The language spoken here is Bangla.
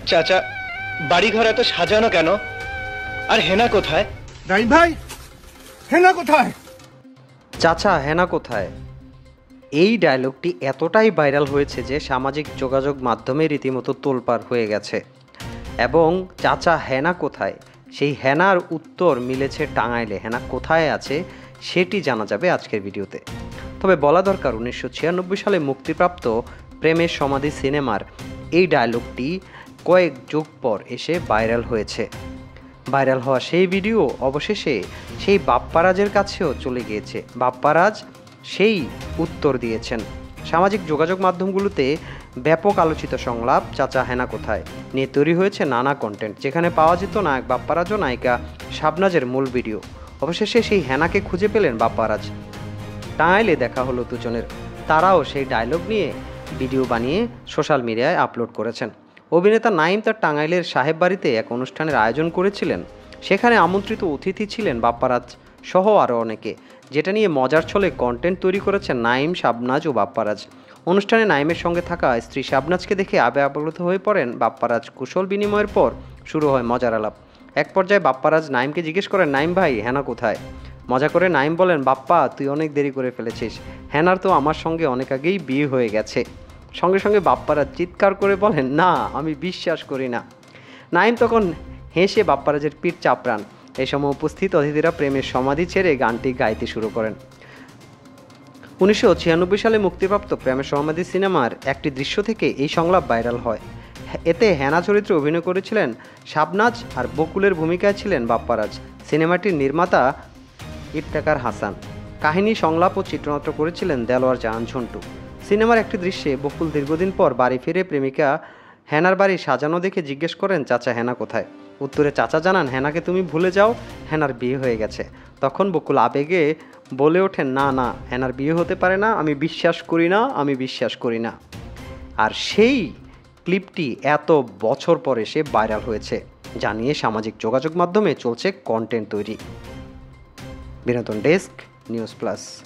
চাচা, বাড়িঘর এত সাজানো কেন? আর হেনা কোথায়? নাইম ভাই, হেনা কোথায়? চাচা হেনা কোথায়? এই ডায়লগটি এতটাই ভাইরাল হয়েছে যে সামাজিক যোগাযোগ মাধ্যমে রীতিমতো তোলপাড় হয়ে গেছে। এবং চাচা হেনা কোথায়, সেই হেনার উত্তর মিলেছে টাঙ্গাইলে। হেনা কোথায় আছে সেটি জানা যাবে আজকের ভিডিওতে। তবে বলা দরকার, 1996 সালে মুক্তিপ্রাপ্ত প্রেমের সমাধি সিনেমার এই ডায়লগটি কয়েক যুগ পর এসে ভাইরাল হয়েছে। ভাইরাল হওয়া সেই ভিডিও অবশেষে সেই বাপ্পারাজের কাছেও চলে গিয়েছে। বাপ্পারাজ সেই উত্তর দিয়েছেন। সামাজিক যোগাযোগ মাধ্যমগুলোতে ব্যাপক আলোচিত সংলাপ চাচা হেনা কোথায় নিয়ে তৈরি হয়েছে নানা কন্টেন্ট, যেখানে পাওয়া যেত নায়ক বাপ্পারাজ ও নায়িকা শাবনাজের মূল ভিডিও। অবশেষে সেই হেনাকে খুঁজে পেলেন বাপ্পারাজ। টাঙ্গাইলে দেখা হলো দুজনের। তারাও সেই ডায়লগ নিয়ে ভিডিও বানিয়ে সোশ্যাল মিডিয়ায় আপলোড করেছেন। অভিনেতা নাইম তার টাঙ্গাইলের সাহেব বাড়িতে এক অনুষ্ঠানের আয়োজন করেছিলেন। সেখানে আমন্ত্রিত অতিথি ছিলেন বাপ্পারাজ সহ আরও অনেকে, যেটা নিয়ে মজার ছলে কন্টেন্ট তৈরি করেছেন নাইম, শাবনাজ ও বাপ্পারাজ। অনুষ্ঠানে নাইমের সঙ্গে থাকা স্ত্রী শাবনাজকে দেখে আবেগ হয়ে পড়েন বাপ্পারাজ। কুশল বিনিময়ের পর শুরু হয় মজার আলাপ। এক পর্যায়ে বাপ্পারাজ নাইমকে জিজ্ঞেস করেন, নাইম ভাই, হেনা কোথায়? মজা করে নাইম বলেন, বাপ্পা তুই অনেক দেরি করে ফেলেছিস, হেনার তো আমার সঙ্গে অনেক আগেই বিয়ে হয়ে গেছে। সঙ্গে সঙ্গে বাপ্পারাজ চিৎকার করে বলেন, না, আমি বিশ্বাস করি না। নাইম তখন হেসে বাপ্পারাজের পিঠ চাপড়ান। এই সময় উপস্থিত অতিথিরা প্রেমের সমাধি ছেড়ে গানটি গাইতে শুরু করেন। 1996 সালে মুক্তিপ্রাপ্ত প্রেমের সমাধি সিনেমার একটি দৃশ্য থেকে এই সংলাপ ভাইরাল হয়। এতে হেনা চরিত্রে অভিনয় করেছিলেন শাবনাজ আর বকুলের ভূমিকায় ছিলেন বাপ্পারাজ। সিনেমাটির নির্মাতা ইফতেখার হাসান। কাহিনী, সংলাপ ও চিত্রনাট্য করেছিলেন দেলোয়ার জাহান ঝন্টু। সিনেমার একটি দৃশ্যে বকুল দীর্ঘদিন পর বাড়ি ফিরে প্রেমিকা হেনার বাড়ি সাজানো দেখে জিজ্ঞেস করেন, চাচা হেনা কোথায়? উত্তরে চাচা জানান, হেনাকে তুমি ভুলে যাও, হেনার বিয়ে হয়ে গেছে। তখন বকুল আবেগে বলে ওঠেন, না না, হেনার বিয়ে হতে পারে না, আমি বিশ্বাস করি না, আমি বিশ্বাস করি না। আর সেই ক্লিপটি এত বছর পর এসে ভাইরাল হয়েছে, জানিয়ে সামাজিক যোগাযোগ মাধ্যমে চলছে কন্টেন্ট তৈরি। বিনোদন ডেস্ক, নিউজ প্লাস।